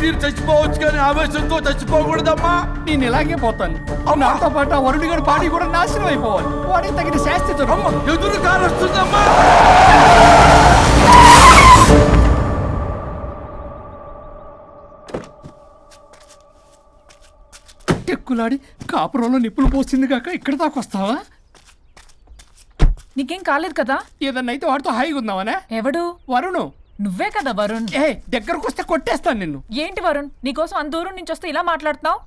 తీరు చచ్చిపోవచ్చు కానీ ఆవేశంతో చచ్చిపోకూడదమ్మా. నేను ఇలాగే పోతాను. నాతో పాటు ఆ వరుడి గారి పాడి కూడా నాశనం అయిపోవాలి. వాడికి తగిన శాస్తి దొరకదు. ఎదురు కాలొస్తుందమ్మా. ఎక్కులాడి కాపురంలో నిప్పులు పోస్తుంది కాక ఇక్కడ దాకా వస్తావా? నీకేం కాలేదు కదా? ఏదన్నా అయితే వాడితో హాయిగా ఉందామనే. ఎవడు? వరుణు. నువ్వే కదా వరుణ్. దగ్గరకు వస్తే కొట్టేస్తాను నిన్ను. ఏంటి వరుణ్, నీకోసం అంత దూరం నుంచి వస్తే ఇలా మాట్లాడుతున్నావు?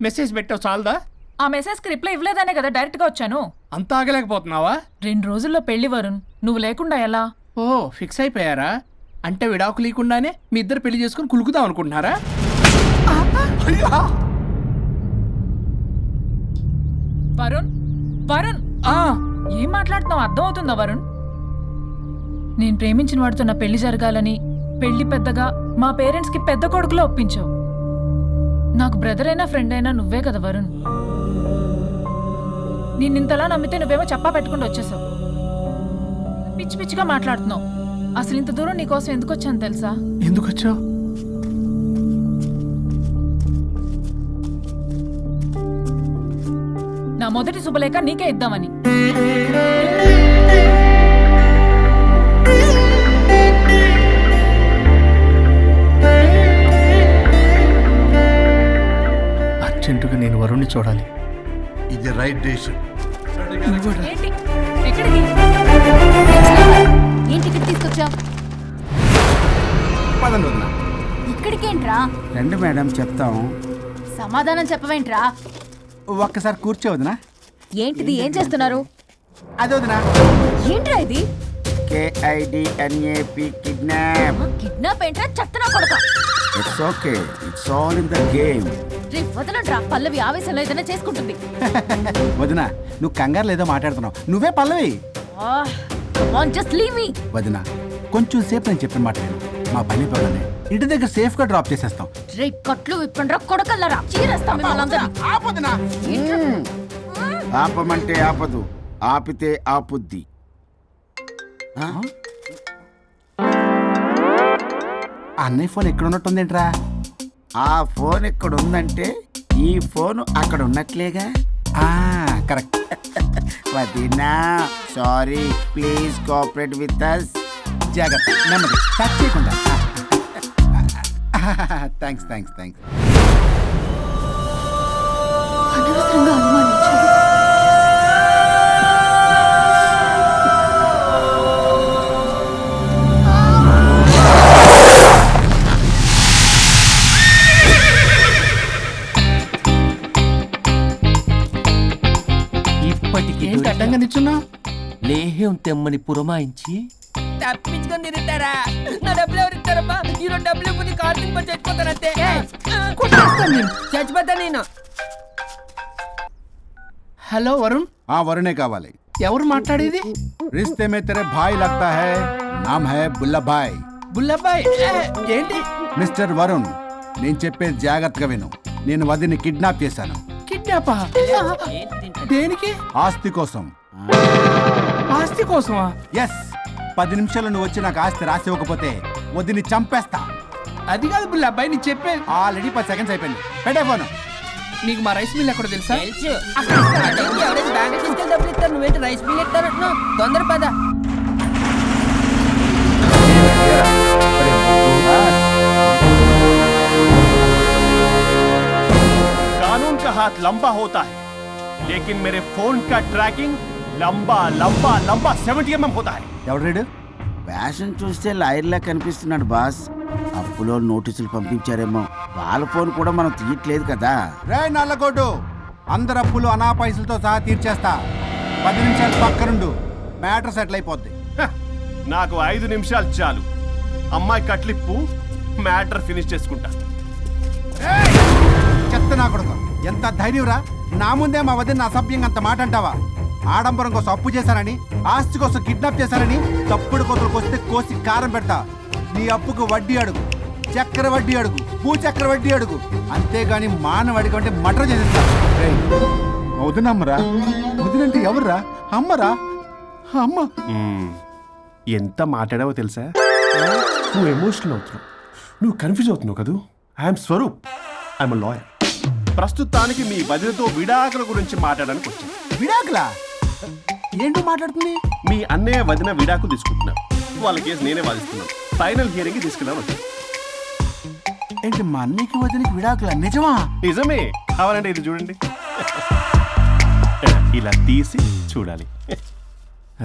మెసేజ్ పెట్టావు చాలదా? ఆ మెసేజ్ కి రిప్లై ఇవ్వలేదనే కదా డైరెక్ట్ గా వచ్చాను. అంత ఆగలేకపోతున్నావా? 2 రోజుల్లో పెళ్లి వరుణ్, నువ్వు లేకుండా ఎలా? ఫిక్స్ అయిపోయారా? అంటే విడాకు లేకుండానే మీ ఇద్దరు పెళ్లి చేసుకుని కులుకుదాం అనుకుంటున్నారా? వరుణ్, వరుణ్ ఏం మాట్లాడుతున్నావు? అర్థం అవుతుందా వరుణ్? నేను ప్రేమించిన వాడితో నా పెళ్లి జరగాలని పెళ్లి పెద్దగా మా పేరెంట్స్ కి పెద్ద కొడుకులో ఒప్పించావు. నాకు బ్రదర్ అయినా ఫ్రెండ్ అయినా నువ్వే కదా వరుణ్. నిన్నింతలా నమ్మితే నువ్వేమో చెప్పా పెట్టుకుంటూ వచ్చేసావు. పిచ్చి పిచ్చిగా మాట్లాడుతున్నావు. అసలు ఇంత దూరం నీకోసం ఎందుకు వచ్చాను తెలుసా? ఎందుకు వచ్చావు? నా మొదటి శుభలేఖ నీకే ఇద్దామని. అర్జెంటుగా నేను వరుణ్ణి చూడాలి. ఇది రైట్ డెసిషన్. ఏంటి? ఎక్కడికి? ఏంటి ఇక్కడ తీసుకొచ్చావు? ఇక్కడికేంట్రా? రండి మేడం చెప్తాం. సమాధానం చెప్పవేంట్రా? ఒక్కసారి కూర్చోవద్దునా? ఏంటిది? ఏం చేస్తున్నారు? అది వదినా. ఏంట్రా ఇది? KIDNAP kidnap. కిడ్నాప్ ఏంట్రా? చెత్తనా కొడక. It's okay, it's all in the game. రే వదలండ్రా, పల్లవి ఆవేశంలో ఏదైనా చేసుకుంటుంది. వదినా నువ్వు కంగారు లేదో మాట్లాడుతున్నావు. నువ్వే పల్లవి. Just leave me. వదినా కొంచెం సేపు నేను చెప్పిన మాట విను. మా పని పనులనే ఇంటి దగ్గర సేఫ్ గా డ్రాప్ చేసేస్తాం. రే కట్లు విప్పండ్రా కొడకల్లరా, చీరేస్తాం మిమ్మల్ని అందరినీ. ఆపదునా? ఆపమంటే ఆపదు, ఆపితే ఆపుద్ది. అన్నయ్య ఫోన్ ఎక్కడ ఉన్నట్టుందేంట్రా? ఆ ఫోన్ ఎక్కడ ఉందంటే ఈ ఫోన్ అక్కడ ఉన్నట్లేగా. కరెక్ట్. వదినా sorry, please cooperate with us. జాగ్రత్త, నెమ్మది, టచ్ చేయకుండా. Thanks thanks thanks. అనవసరంగా అనుమానించాను. ఏంటి అడ్డంగా నిల్చున్నా? లేహ్యం తెమ్మని పురమాయించి తప్పించుకొని తిరుగుతారా? నా డబ్బులు ఎవరు ఇస్తారమ్మా? ఈ 2 డబ్బులు కొన్ని కార్తీక్ పని చచ్చిపోతానంతే. చచ్చిపోతా నేను. హలో వరుణ్. వరుణే కావాలి. ఎవరు మాట్లాడేది? रिश्ते में तेरे भाई लगता है, नाम है बुल्लभाయ్. బుల్లబ్బాయ్ ఏంటి? మిస్టర్ వరుణ్, నేను చెప్పేది జాగ్రత్తగా విను. నేను వదిని కిడ్నాప్ చేశాను. కిడ్నాపా? దేనికి? ఆస్తి కోసం. ఆస్తి కోసమా? ఎస్. 10 నిమిషాలు నువ్వు వచ్చి నాకు ఆస్తి రాసి ఇవ్వకపోతే వదిని చంపేస్తా. అది కాదు బుల్లబ్బాయ్, నీ చెప్పే. ఆల్రెడీ 10 సెకండ్స్ అయిపోయింది. పెట్టే ఫోను. నీకు మా రైస్ మిల్ ఎక్కడ తెలుసా? తెలుసు. ఎవరైనా బ్యాంక్ తీసుకెళ్ళి డబ్బులు ఇస్తారు, నువ్వేంటి రైస్ బిల్ ఇస్తారంటున్నావు? తొందర పద. कानून का हाथ लंबा होता है, लेकिन मेरे फोन का ट्रैकिंग लंबा लंबा लंबा 70 mm होता है. ఎవడు? ఫ్యాషన్ చూస్తే లాయర్లా కనిపిస్తున్నాడు బాస్. అప్పులో నోటీసులు పంపించారేమో, వాళ్ళ ఫోన్ కూడా మనం తీయట్లేదు కదా. రే నల్లకోటు, అందరు అప్పులు అనా పైసలతో సహా తీర్చేస్తా. 10 నిమిషాలు పక్కనుండు, మ్యాటర్ సెటిల్ అయిపోద్ది. నాకు 5 నిమిషాలు చాలు. అమ్మాయి కట్లిప్పు, మ్యాటర్ ఫినిష్ చేసుకుంటా. చెత్త నా కొడుకు, ఎంత ధైర్యంరా? నా ముందే మా వదిన అసభ్యంగా అంత మాట అంటావా? ఆడంబరం కోసం అప్పు చేశారని, ఆస్తి కోసం కిడ్నాప్ చేశారని తప్పుడు కొతలకు వస్తే కోసి కారం పెడతా. నీ అప్పుకు వడ్డీ అడుగు, చక్కెర వడ్డీ అడుగు, భూచక్ర వడ్డీ అడుగు, అంతేగాని మానవ అడిగి అంటే మటర్ చేసేస్తా. వదినమ్మరా? వదినంటే ఎవర్రా? అమ్మరా? అమ్మ. ఎంత మాట్లాడావో తెలుసా? నువ్వు ఎమోషనల్ అవుతున్నావు, నువ్వు కన్ఫ్యూజ్ అవుతున్నావు కదూ. I'm Swaroop, I'm lawyer. ప్రస్తుతానికి మీ వదినతో విడాకుల గురించి మాట్లాడడానికి వచ్చాను. విడాకులా? ఏంటో మాట్లాడుతుంది? మీ అన్నయ్య వదిన విడాకులు తీసుకుంటున్నారు. వాళ్ళ కేసు నేనే వాదిస్తున్నాను. ఫైనల్ హియరింగ్ తీసుకున్నాను వచ్చాను. ఏంటి మా అన్నయ్యకి వదినకి విడాకులా? నిజమా? నిజమే. కావాలంటే ఇది చూడండి. ఇలా తీసి చూడాలి.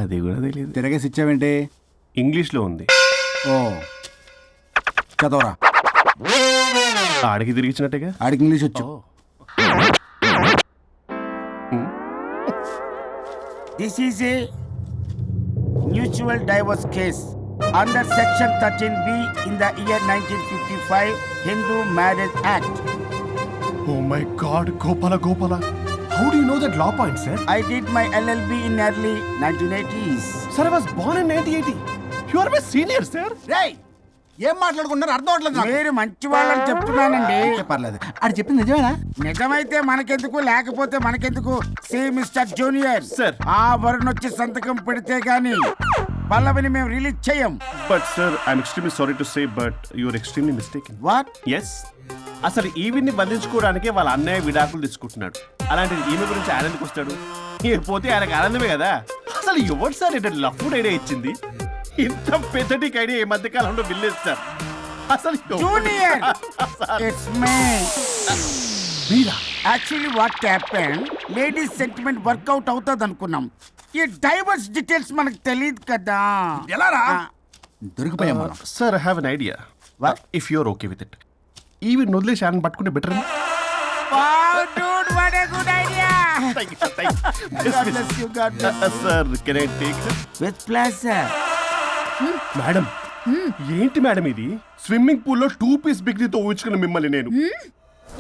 అది కూడా తెలియదు. తిరగేసి ఇచ్చావేంటి? ఇంగ్లీష్లో ఉంది. ఓ చదవరా. ఆడికి తిరిగిచ్చినట్టుగా. ఆడికి ఇంగ్లీష్ వచ్చు. This is a mutual divorce case under section 13B in the year 1955 Hindu Marriage Act. Oh my God, Gopala. How do you know that law point, sir? I did my LLB in early 1980s. Sir, I was born in 1980. You are my senior, sir. రేయ్, ఏం మాట్లాడుకుంటున్నారు అర్థం అవట్లేదు నాకు. మీరు మంచి వాళ్ళని చెప్తున్నానండి. పర్లేదు. ఆడు చెప్పింది నిజమేనా? నిజమైతే మనకెందుకు, లేకపోతే మనకెందుకు? See mister junior, Sir. ఆ వరుణ్ వచ్చి సంతకం పెడితే గాని పల్లవిని మేము రిలీజ్ చేయం. But sir, I'm extremely sorry to say, but you are extremely mistaken. What? Yes. అసలు ఈవిడ్ని బంధించుకోవడానికే వాళ్ళ అన్నయ్య విడాకులు తీసుకుంటున్నాడు. అలాంటిది ఈమె గురించి ఆయన ఎందుకు వస్తాడు? పోతే ఆయనకు ఆనందమే కదా. అసలు ఎవరు సార్ ఏంటంటే లఫ్డ్ ఐడియా ఇచ్చింది? ఇంత పెద్దటికి ఐడియా ఈ మధ్య కాలంలో విల్లేదు సార్. అసలు జూనియర్, ఇట్స్ మీ. మీరా? Actually what happen, ladies sentiment work out అవుతుంది అనుకున్నాం. ఈ డైవర్స్ డీటెయిల్స్ మనకు తెలియదు కదా. ఎలా రా? దొరికిపోయాం మనం. Sir I have an idea. What? If you're okay with it, ఈవిడ్ని వదిలేసి ఆయన పట్టుకుంటే better. Wow, dude, what a good idea. God bless you, God bless you. Sir can I take? With pleasure. Madam, ఏంటి madam ఇది? Swimming పూల్లో 2 piece బిగ్నీతో ఊహించుకున్న మిమ్మల్ని నేను.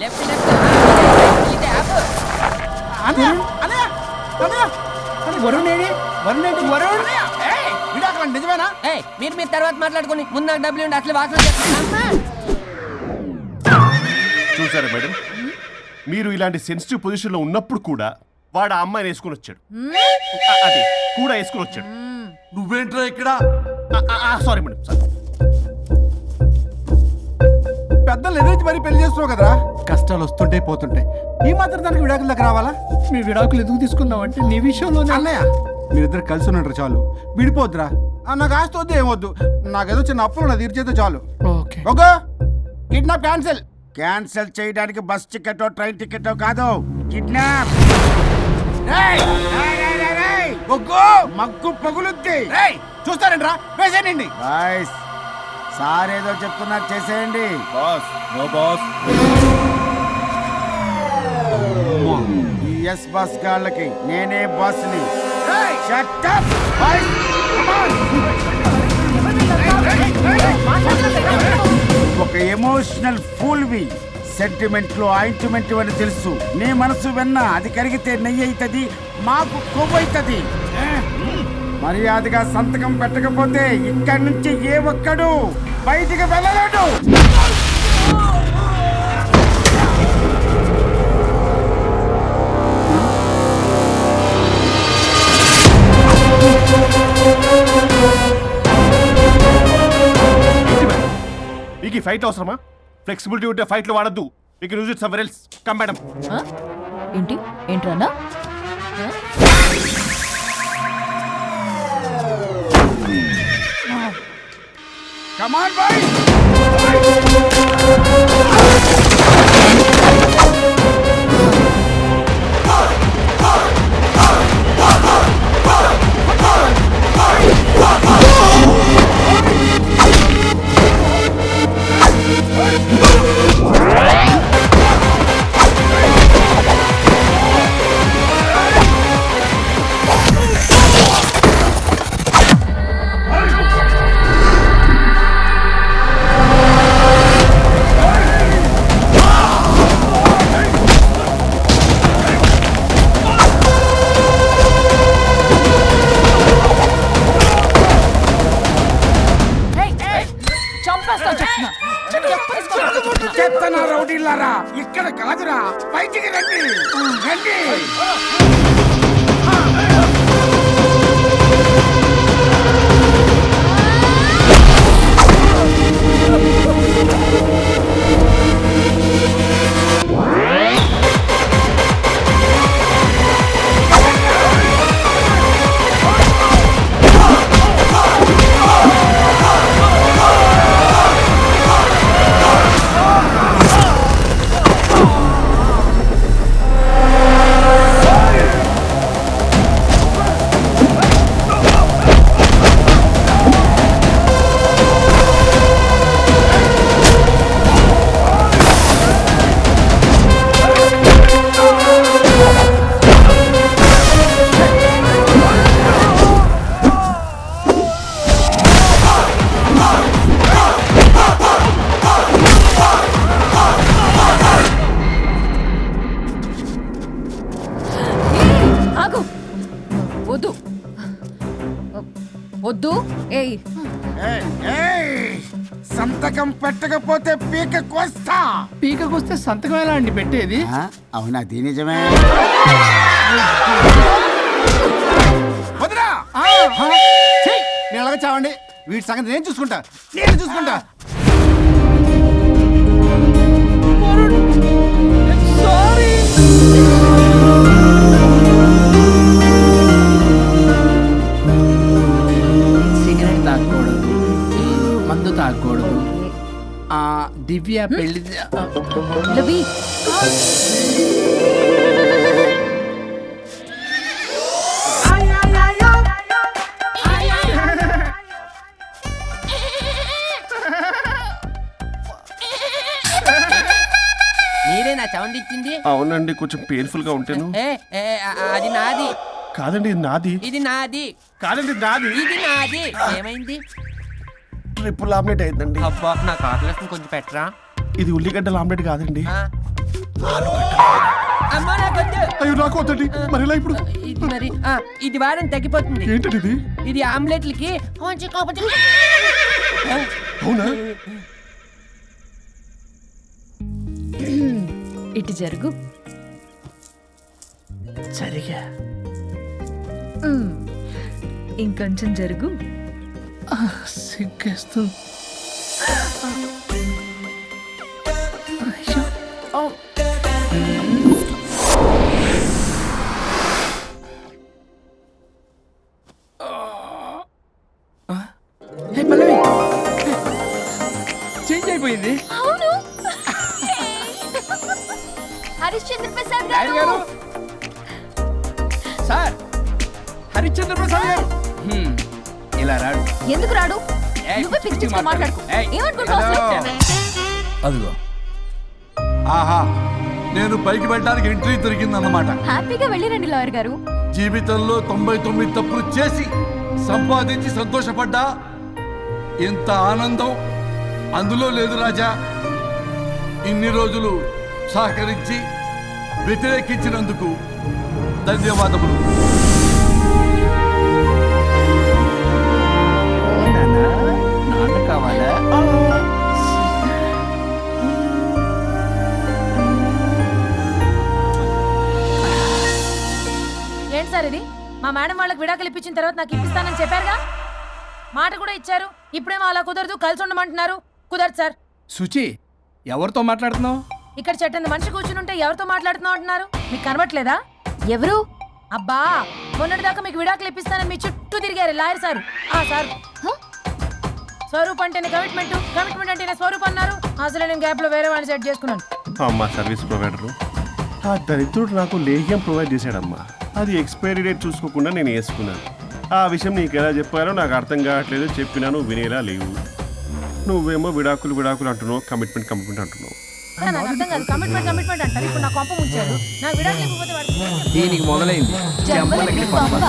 Left ఇది ఆపు. వరుణ్ ఏడి? వరుణ్ ఏంటి? వరుణ్ విడాకులా నిజమేనా? ఏయ్, మీరు తర్వాత మాట్లాడుకుని ముందు నాకు డబ్బులు ఉండి అసలు వాసన చేస్తున్నా. చూసారా మేడం, మీరు ఇలాంటి సెన్సిటివ్ పొజిషన్ లో ఉన్నప్పుడు కూడా వాడు ఆ అమ్మాయిని వేసుకుని వచ్చాడు. అదే కూడా వేసుకుని వచ్చాడు. నువ్వేంట్రా ఇక్కడ? Sorry madam, sorry. పెద్దలు ఎదురు మరి పెళ్లి చేస్తున్నావు కదరా. కష్టాలు వస్తుంటే పోతుంటాయి. ఈ మాత్రం దానికి విడాకుల దగ్గర రావాలా? మీ విడాకులు ఎందుకు తీసుకున్నావు అంటే నీ విషయంలోనే. అన్నయ్య, మీరిద్దరు కలిసి ఉన్నట్టు చాలు. విడిపోద్దురా. నాకు ఆస్తి వద్దు, ఏమొద్దు. నాకేదో చిన్న అప్పులు నా తీర్చేదో చాలు. Okay. Okay, kidnap cancel. Cancel చేయడానికి బస్ టికెట్ ట్రైన్ టికెట్ కాదు, కిడ్నాప్. మగ్గు పగులుద్ది. చూస్తారంట్రా, వేసేయండి. బాయ్స్, సార్ ఏదో చెప్తున్నారు, చేసేయండి. Boss, no boss. ఈ ఎస్ బస్ గాళ్ళకి నేనే బాస్ని. Shut up, boys. Come on. ఒక ఎమోషనల్ ఫూల్వి. సెంటిమెంట్ లో ఆయింట్మెంట్ అని తెలుసు. నీ మనసు వెన్న, అది కరిగితే నెయ్యి అవుతుంది, మాకు కొవ్వు అవుతుంది. మర్యాదగా సంతకం పెట్టకపోతే ఇక్కడి నుంచి ఏ ఒక్కడు బయటికి వెళ్ళలేడు. మీకు ఈ ఫైట్ అవసరమా? ఫ్లెక్సిబిలిటీ ఉంటే ఫైట్ లో వాడద్దు. You can use it somewhere else. Come madam. ఏంటి ఏంట్రన్నా? Come on, boys. చెత్తనా రౌడీలారా, ఇక్కడ కాదురా, బయటికి రండి, రండి. సంతకం పెట్టకపోతే పీక కోస్తా. పీకకొస్తే సంతకం ఎలా అండి పెట్టేది? అవునా, అది నిజమే. వదినా నేను ఎలాగ చావండి, వీటి సంగతి నేను చూసుకుంటా. సిగరెట్ తాగకూడదు, మందు తాగకూడదు. దివ్య పెళ్లి రవి మీరే నా సౌండ్ ఇచ్చింది. అవునండి, కొంచెం పెయిన్ఫుల్ గా ఉంటాను. అది నాది. కాదండి, ఇది నాది. ఇది నాది. కాదండి, నాది. ఇది నాది. ఏమైంది? ట్రిపుల్ ఆమ్లెట్ అయిందండి. అబ్బా, నాకు ఆకలిస్తుంది, కొంచెం పెట్టరా. ఇది ఉల్లిగడ్డల ఆమ్లెట్ కాదండి. అమ్మా, నాకొద్దు. అయ్యో, నాకు వద్దండి. మరి ఇలా ఇప్పుడు ఇది మరి ఇది వారం తగ్గిపోతుంది. ఏంటండి ఇది? ఇది ఆమ్లెట్లకి కొంచెం కాకపోతే అవునా? ఇటు జరుగు. సరిగా ఇంకొంచెం జరుగు. సిగ్గేస్తుంది. చేంజ్ అయిపోయింది. అవును, హరిశ్చంద్ర ప్రసాద్ రాయర్ గారు, సార్, హరిశ్చంద్ర ప్రసాద్ గారు. ఇలా రాడు. ఎందుకు రాడు? ఏయ్, నువ్వే పిచ్చి పిచ్చిగా మాట్లాడుకో. ఏయ్, ఏమనుకుంటావు అసలు? అదిగో ఆహా, నేను పైకి వెళ్ళడానికి ఎంట్రీ దొరికిందన్నమాట. హ్యాపీగా వెళ్ళిరండి లాయర్ గారు. జీవితంలో 99 తప్పులు చేసి సంపాదించి సంతోషపడ్డా ఇంత ఆనందం అందులో లేదు రాజా. ఇన్ని రోజులు సహకరించి వ్యతిరేకించినందుకు ధన్యవాదములు. నాన్న కావాలా? ఏంటి సార్ ఇది? మా మేడం వాళ్ళకి విడాకులు ఇప్పించిన తర్వాత నాకు ఇప్పిస్తానని చెప్పారుగా, మాట కూడా ఇచ్చారు. ఇప్పుడేమో అలా కుదరదు, కలిసి ఉండమంటున్నారు. కుదరదు సార్. సుచి, ఎవరితో మాట్లాడుతున్నావు? ఇక్కడ చెట్టంత మనిషి కూర్చుని ఎవరితో మాట్లాడుతున్నావు అంటున్నారు? మీకు కనబట్లేదా? ఎవరు? అబ్బా, మొన్నటిదాకా మీకు విడాకులు ఇప్పిస్తానని మీ చుట్టూ తిరిగారు లాయర్ సారు. సార్, స్వరూప్ అంటేనే కమిట్మెంట్, కమిట్మెంట్ అంటేనే స్వరూప్ అన్నారు. అసలు నేను గ్యాప్ లో వేరే వాడిని సెట్ చేసుకున్నాను. అమ్మా, సర్వీస్ ప్రొవైడరు ఆ దరిద్రుడు నాకు లేహ్యం ప్రొవైడ్ చేశాడమ్మా. అది ఎక్స్పైరీ డేట్ చూసుకోకుండా నేను వేసుకున్నాను. ఆ విషయం నీకు ఎలా చెప్పారో నాకు అర్థం కావట్లేదు. చెప్పినాను, వినేలా లేవు. నువ్వేమో విడాకులు అంటున్నావు, కమిట్మెంట్ అంటున్నావు. నాకు అర్థం కాదు. కమిట్మెంట్ అంటారు. ఇప్పుడు నా కొంప ముంచారు. నాకు విడాకులు ఇవ్వకపోతే వాడికి దీనికి మొదలైంది. జంబలకి పంప.